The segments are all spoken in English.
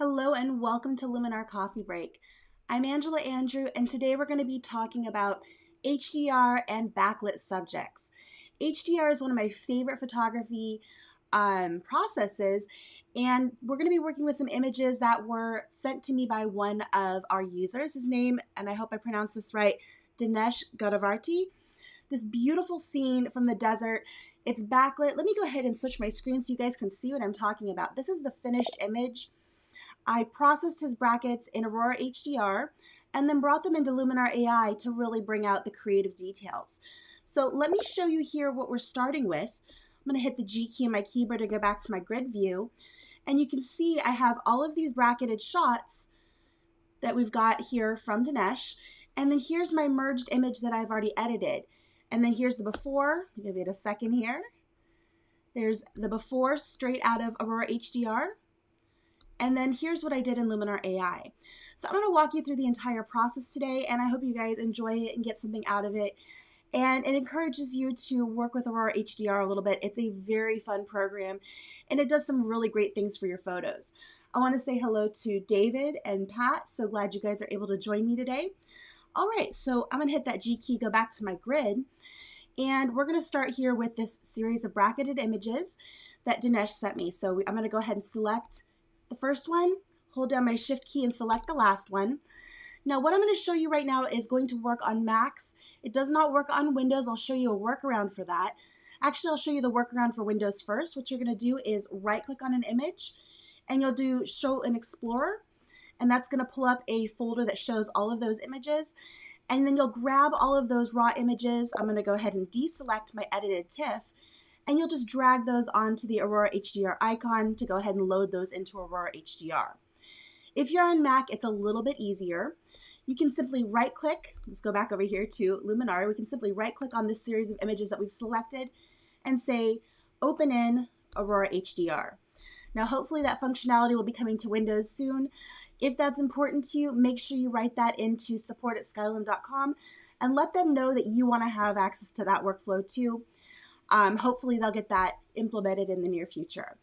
Hello and welcome to Luminar Coffee Break. I'm Angela Andrieux, and today we're going to be talking about HDR and backlit subjects. HDR is one of my favorite photography processes, and we're going to be working with some images that were sent to me by one of our users. His name, and I hope I pronounce this right, Dinesh Godavarty. This beautiful scene from the desert. It's backlit. Let me go ahead and switch my screen so you guys can see what I'm talking about. This is the finished image. I processed his brackets in Aurora HDR and then brought them into Luminar AI to really bring out the creative details. So let me show you here what we're starting with. I'm going to hit the G key on my keyboard to go back to my grid view. And you can see I have all of these bracketed shots that we've got here from Dinesh. And then here's my merged image that I've already edited. And then here's the before. I'll give it a second here. There's the before straight out of Aurora HDR. And then here's what I did in Luminar AI. So I'm going to walk you through the entire process today, and I hope you guys enjoy it and get something out of it. And it encourages you to work with Aurora HDR a little bit. It's a very fun program, and it does some really great things for your photos. I want to say hello to David and Pat. So glad you guys are able to join me today. All right, so I'm going to hit that G key, go back to my grid, and we're going to start here with this series of bracketed images that Dinesh sent me. So I'm going to go ahead and select the first one, hold down my shift key and select the last one. Now what I'm going to show you right now is going to work on Macs. It does not work on Windows. I'll show you a workaround for that. Actually, I'll show you the workaround for Windows first. What you're going to do is right click on an image and you'll do show in Explorer, and that's going to pull up a folder that shows all of those images, and then you'll grab all of those raw images. I'm going to go ahead and deselect my edited TIFF, and you'll just drag those onto the Aurora HDR icon to go ahead and load those into Aurora HDR. If you're on Mac, it's a little bit easier. You can simply right click, let's go back over here to Luminar, we can simply right click on this series of images that we've selected and say, open in Aurora HDR. Now hopefully that functionality will be coming to Windows soon. If that's important to you, make sure you write that into support@skylum.com and let them know that you want to have access to that workflow too. Hopefully they'll get that implemented in the near future.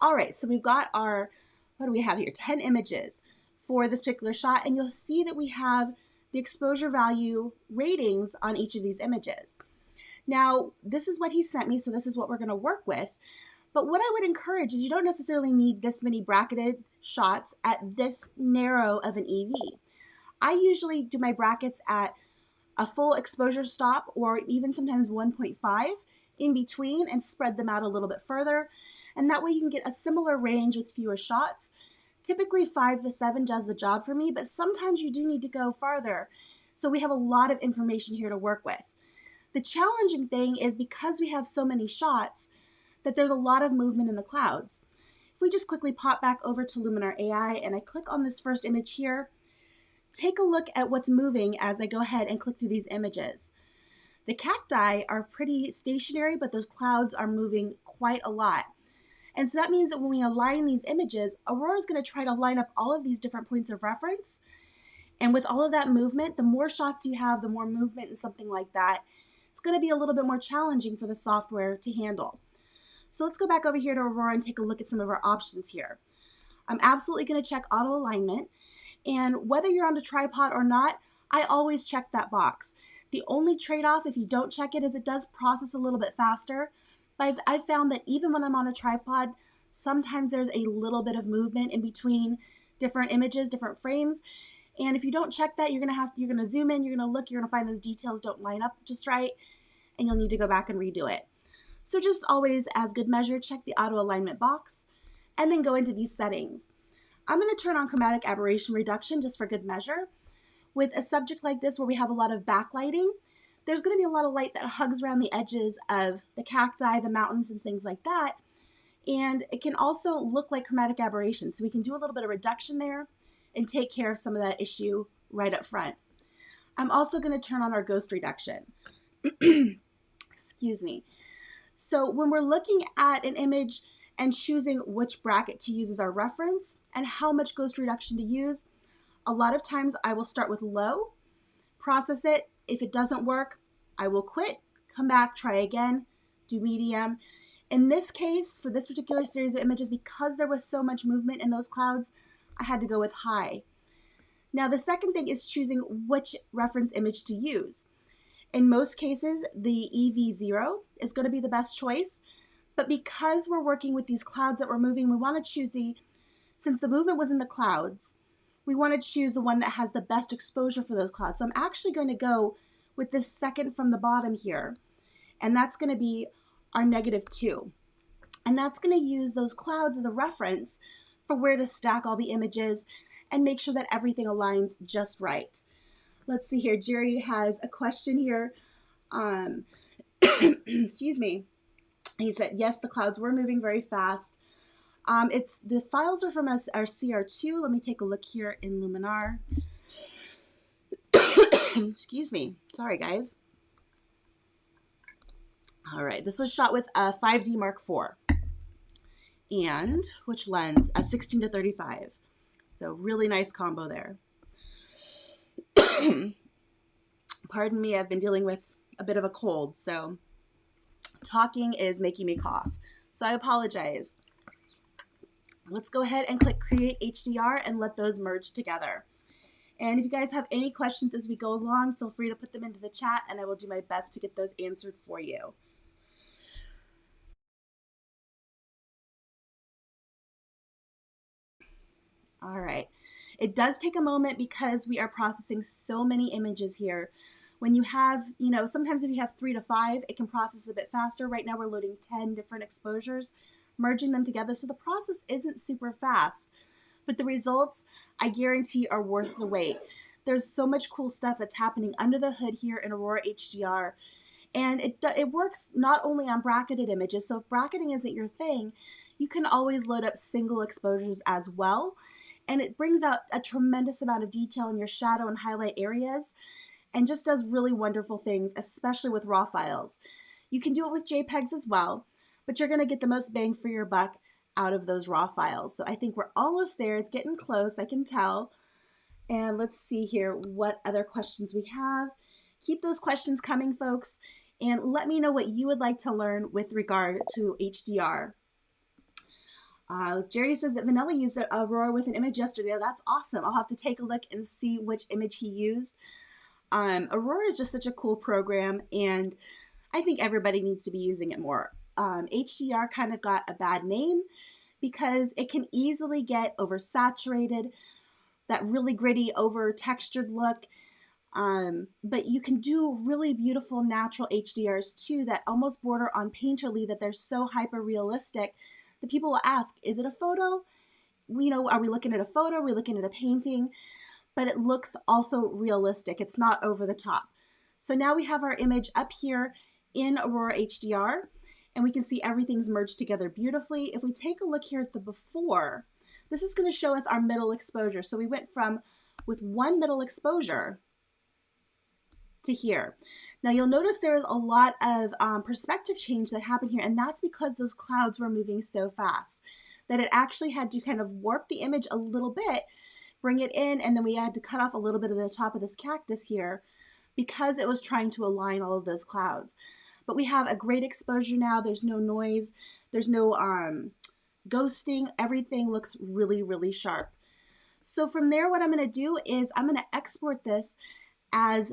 All right, so we've got our, what do we have here? 10 images for this particular shot, and you'll see that we have the exposure value ratings on each of these images. Now, this is what he sent me, so this is what we're gonna work with. But what I would encourage is you don't necessarily need this many bracketed shots at this narrow of an EV. I usually do my brackets at a full exposure stop or even sometimes 1.5 in between and spread them out a little bit further. And that way you can get a similar range with fewer shots. Typically 5 to 7 does the job for me, but sometimes you do need to go farther. So we have a lot of information here to work with. The challenging thing is because we have so many shots that there's a lot of movement in the clouds. If we just quickly pop back over to Luminar AI and I click on this first image here, take a look at what's moving as I go ahead and click through these images. The cacti are pretty stationary, but those clouds are moving quite a lot. And so that means that when we align these images, Aurora is going to try to line up all of these different points of reference. And with all of that movement, the more shots you have, the more movement and something like that, it's going to be a little bit more challenging for the software to handle. So let's go back over here to Aurora and take a look at some of our options here. I'm absolutely going to check auto alignment. And whether you're on a tripod or not, I always check that box. The only trade-off if you don't check it is it does process a little bit faster. But I've found that even when I'm on a tripod, sometimes there's a little bit of movement in between different images, different frames. And if you don't check that, you're gonna zoom in, you're gonna look, you're gonna find those details don't line up just right, and you'll need to go back and redo it. So just always, as good measure, check the auto alignment box, and then go into these settings. I'm gonna turn on chromatic aberration reduction just for good measure. With a subject like this where we have a lot of backlighting, there's going to be a lot of light that hugs around the edges of the cacti, the mountains, and things like that. And it can also look like chromatic aberration. So we can do a little bit of reduction there and take care of some of that issue right up front. I'm also going to turn on our ghost reduction. Excuse me. So when we're looking at an image and choosing which bracket to use as our reference and how much ghost reduction to use, a lot of times I will start with low, process it. If it doesn't work, I will quit, come back, try again, do medium. In this case, for this particular series of images, because there was so much movement in those clouds, I had to go with high. Now the second thing is choosing which reference image to use. In most cases, the EV0 is going to be the best choice, but because we're working with these clouds that we're moving, we want to choose since the movement was in the clouds, we want to choose the one that has the best exposure for those clouds. So I'm actually going to go with this second from the bottom here, and that's going to be our -2. And that's going to use those clouds as a reference for where to stack all the images and make sure that everything aligns just right. Let's see here. Jerry has a question here. Excuse me. He said, yes, the clouds were moving very fast. The files are from our CR2. Let me take a look here in Luminar. Excuse me. Sorry, guys. All right. This was shot with a 5D Mark IV. And which lens? A 16-35. So really nice combo there. Pardon me, I've been dealing with a bit of a cold, so talking is making me cough. So I apologize. Let's go ahead and click Create HDR and let those merge together. And if you guys have any questions as we go along, feel free to put them into the chat and I will do my best to get those answered for you. All right. It does take a moment because we are processing so many images here. When you have, sometimes if you have 3 to 5, it can process a bit faster. Right now we're loading 10 different exposures, merging them together. So the process isn't super fast, but the results, I guarantee, are worth the wait. There's so much cool stuff that's happening under the hood here in Aurora HDR. And it works not only on bracketed images. So if bracketing isn't your thing, you can always load up single exposures as well. And it brings out a tremendous amount of detail in your shadow and highlight areas and just does really wonderful things, especially with raw files. You can do it with JPEGs as well, but you're gonna get the most bang for your buck out of those raw files. So I think we're almost there. It's getting close, I can tell. And let's see here what other questions we have. Keep those questions coming, folks, and let me know what you would like to learn with regard to HDR. Jerry says that Vanilla used Aurora with an image yesterday. That's awesome. I'll have to take a look and see which image he used. Aurora is just such a cool program, and I think everybody needs to be using it more. HDR kind of got a bad name because it can easily get oversaturated, that really gritty, over-textured look. But you can do really beautiful natural HDRs too that almost border on painterly, that they're so hyper-realistic that people will ask, is it a photo? Are we looking at a photo? Are we looking at a painting? But it looks also realistic. It's not over the top. So now we have our image up here in Aurora HDR, and we can see everything's merged together beautifully. If we take a look here at the before, this is going to show us our middle exposure. So we went with one middle exposure to here. Now you'll notice there's a lot of perspective change that happened here, and that's because those clouds were moving so fast that it actually had to kind of warp the image a little bit, bring it in, and then we had to cut off a little bit of the top of this cactus here because it was trying to align all of those clouds. But we have a great exposure now. There's no noise. There's no ghosting. Everything looks really, really sharp. So from there, what I'm going to do is I'm going to export this as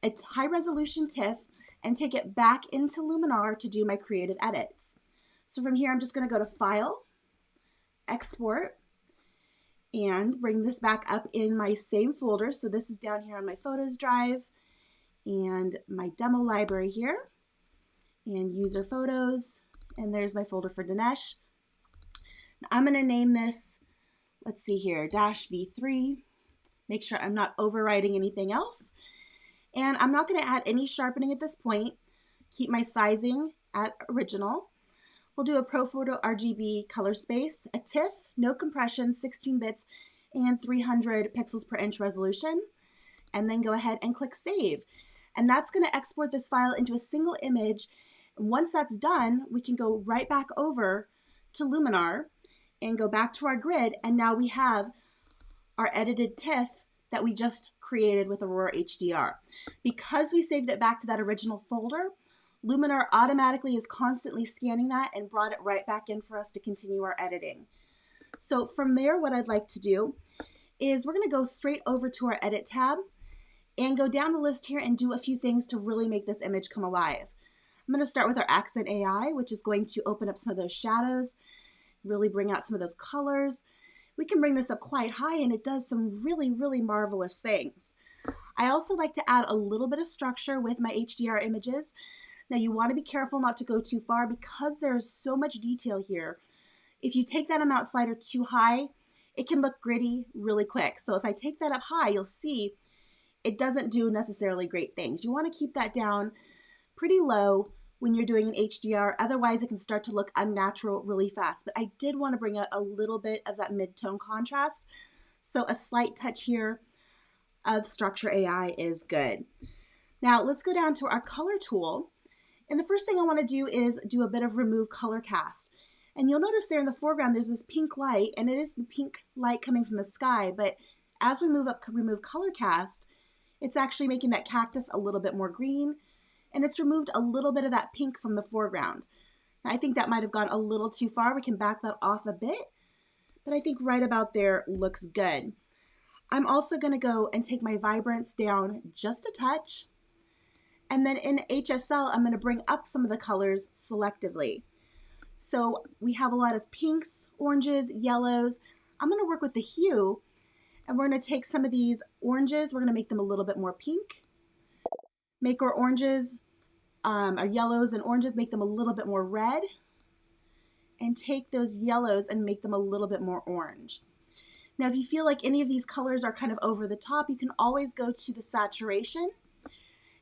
a high resolution TIFF and take it back into Luminar to do my creative edits. So from here, I'm just going to go to File, Export, and bring this back up in my same folder. So this is down here on my Photos drive and my demo library here and user photos. And there's my folder for Dinesh. Now I'm going to name this, let's see here, -V3. Make sure I'm not overwriting anything else. And I'm not going to add any sharpening at this point. Keep my sizing at original. We'll do a ProPhoto RGB color space, a TIFF, no compression, 16 bits, and 300 pixels per inch resolution. And then go ahead and click Save. And that's going to export this file into a single image. Once that's done, we can go right back over to Luminar and go back to our grid. And now we have our edited TIFF that we just created with Aurora HDR. Because we saved it back to that original folder, Luminar automatically is constantly scanning that and brought it right back in for us to continue our editing. So from there, what I'd like to do is we're going to go straight over to our edit tab and go down the list here and do a few things to really make this image come alive. I'm going to start with our Accent AI, which is going to open up some of those shadows, really bring out some of those colors. We can bring this up quite high and it does some really, really marvelous things. I also like to add a little bit of structure with my HDR images. Now you want to be careful not to go too far because there's so much detail here. If you take that amount slider too high, it can look gritty really quick. So if I take that up high, you'll see it doesn't do necessarily great things. You want to keep that down pretty low when you're doing an HDR. Otherwise, it can start to look unnatural really fast. But I did want to bring out a little bit of that mid-tone contrast. So a slight touch here of Structure AI is good. Now let's go down to our color tool. And the first thing I want to do is do a bit of remove color cast. And you'll notice there in the foreground, there's this pink light, and it is the pink light coming from the sky. But as we move up, remove color cast, it's actually making that cactus a little bit more green, and it's removed a little bit of that pink from the foreground. Now, I think that might have gone a little too far. We can back that off a bit, but I think right about there looks good. I'm also going to go and take my vibrance down just a touch, and then in HSL, I'm going to bring up some of the colors selectively. So we have a lot of pinks, oranges, yellows. I'm going to work with the hue, and we're going to take some of these oranges, we're going to make them a little bit more pink. Make our oranges, our yellows and oranges, make them a little bit more red. And take those yellows and make them a little bit more orange. Now, if you feel like any of these colors are kind of over the top, you can always go to the saturation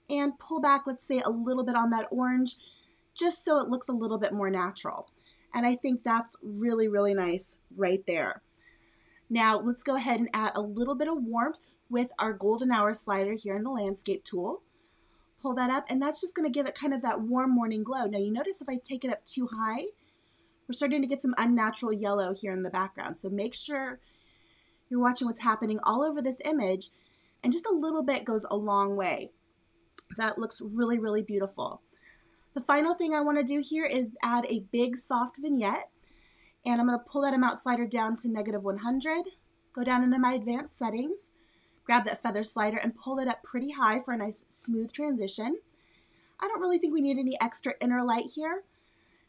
and pull back, let's say, a little bit on that orange, just so it looks a little bit more natural. And I think that's really, really nice right there. Now let's go ahead and add a little bit of warmth with our golden hour slider here in the landscape tool. Pull that up, and that's just going to give it kind of that warm morning glow. Now you notice if I take it up too high, we're starting to get some unnatural yellow here in the background. So make sure you're watching what's happening all over this image, and just a little bit goes a long way. That looks really, really beautiful. The final thing I want to do here is add a big soft vignette, and I'm going to pull that amount slider down to -100, go down into my advanced settings, grab that feather slider and pull it up pretty high for a nice smooth transition. I don't really think we need any extra inner light here,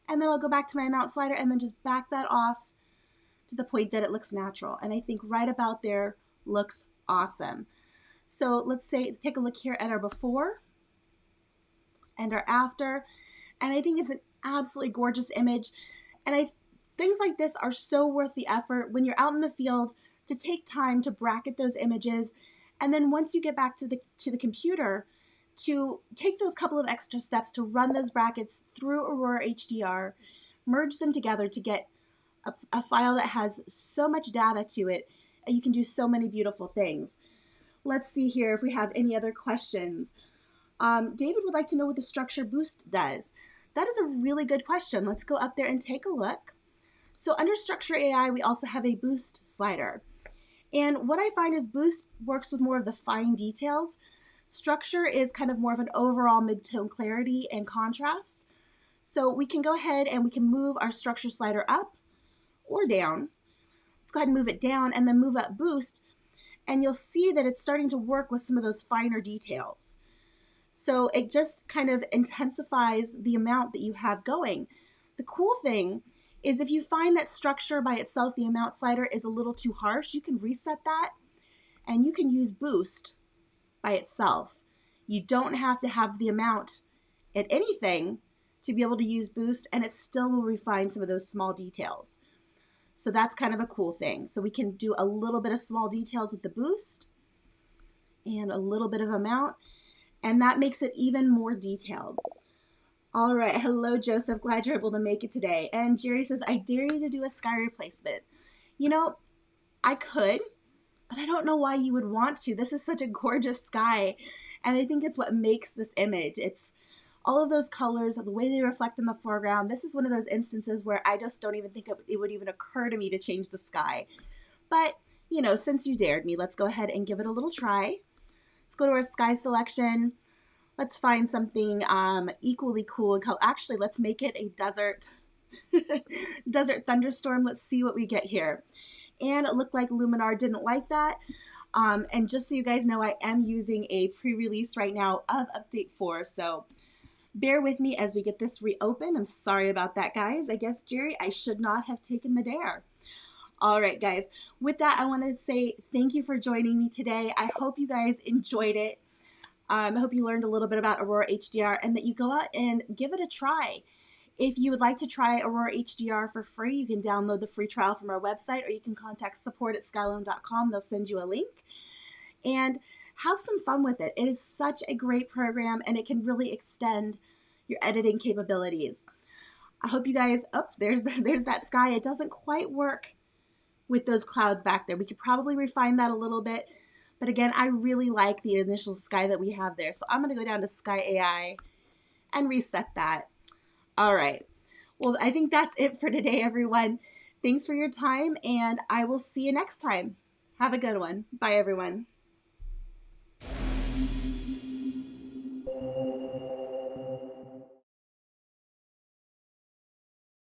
and then I'll go back to my amount slider and then just back that off to the point that it looks natural, and I think right about there looks awesome. So let's take a look here at our before and our after, and I think it's an absolutely gorgeous image. And things like this are so worth the effort when you're out in the field to take time to bracket those images, and then once you get back to the computer, to take those couple of extra steps to run those brackets through Aurora HDR, merge them together to get a file that has so much data to it, and you can do so many beautiful things. Let's see here if we have any other questions. David would like to know what the structure boost does. That is a really good question. Let's go up there and take a look. So under Structure AI, we also have a boost slider. And what I find is boost works with more of the fine details. Structure is kind of more of an overall mid-tone clarity and contrast. So we can go ahead and we can move our structure slider up or down. Let's go ahead and move it down and then move up boost. And you'll see that it's starting to work with some of those finer details. So it just kind of intensifies the amount that you have going. The cool thing is if you find that structure by itself, the amount slider is a little too harsh, you can reset that and you can use boost by itself. You don't have to have the amount at anything to be able to use boost, and it still will refine some of those small details. So that's kind of a cool thing. So we can do a little bit of small details with the boost and a little bit of amount, and that makes it even more detailed. All right, hello Joseph, glad you're able to make it today. And Jerry says, I dare you to do a sky replacement. You know, I could, but I don't know why you would want to. This is such a gorgeous sky, and I think it's what makes this image. It's all of those colors, the way they reflect in the foreground. This is one of those instances where I just don't even think it would even occur to me to change the sky. But, you know, since you dared me, let's go ahead and give it a little try. Let's go to our sky selection. Let's find something equally cool and color. Actually, let's make it a desert, desert thunderstorm. Let's see what we get here. and it looked like Luminar didn't like that. And just so you guys know, I am using a pre-release right now of update 4, so bear with me as we get this reopened. I'm sorry about that, guys. I guess, Jerry, I should not have taken the dare. All right, guys. With that, I want to say thank you for joining me today. I hope you guys enjoyed it. I hope you learned a little bit about Aurora HDR and that you go out and give it a try. If you would like to try Aurora HDR for free, you can download the free trial from our website, or you can contact support@skylum.com. They'll send you a link. And have some fun with it. It is such a great program, and it can really extend your editing capabilities. I hope you guys, there's that sky. It doesn't quite work with those clouds back there. We could probably refine that a little bit. But again, I really like the initial sky that we have there. So I'm going to go down to Sky AI and reset that. All right. Well, I think that's it for today, everyone. Thanks for your time, and I will see you next time. Have a good one. Bye, everyone.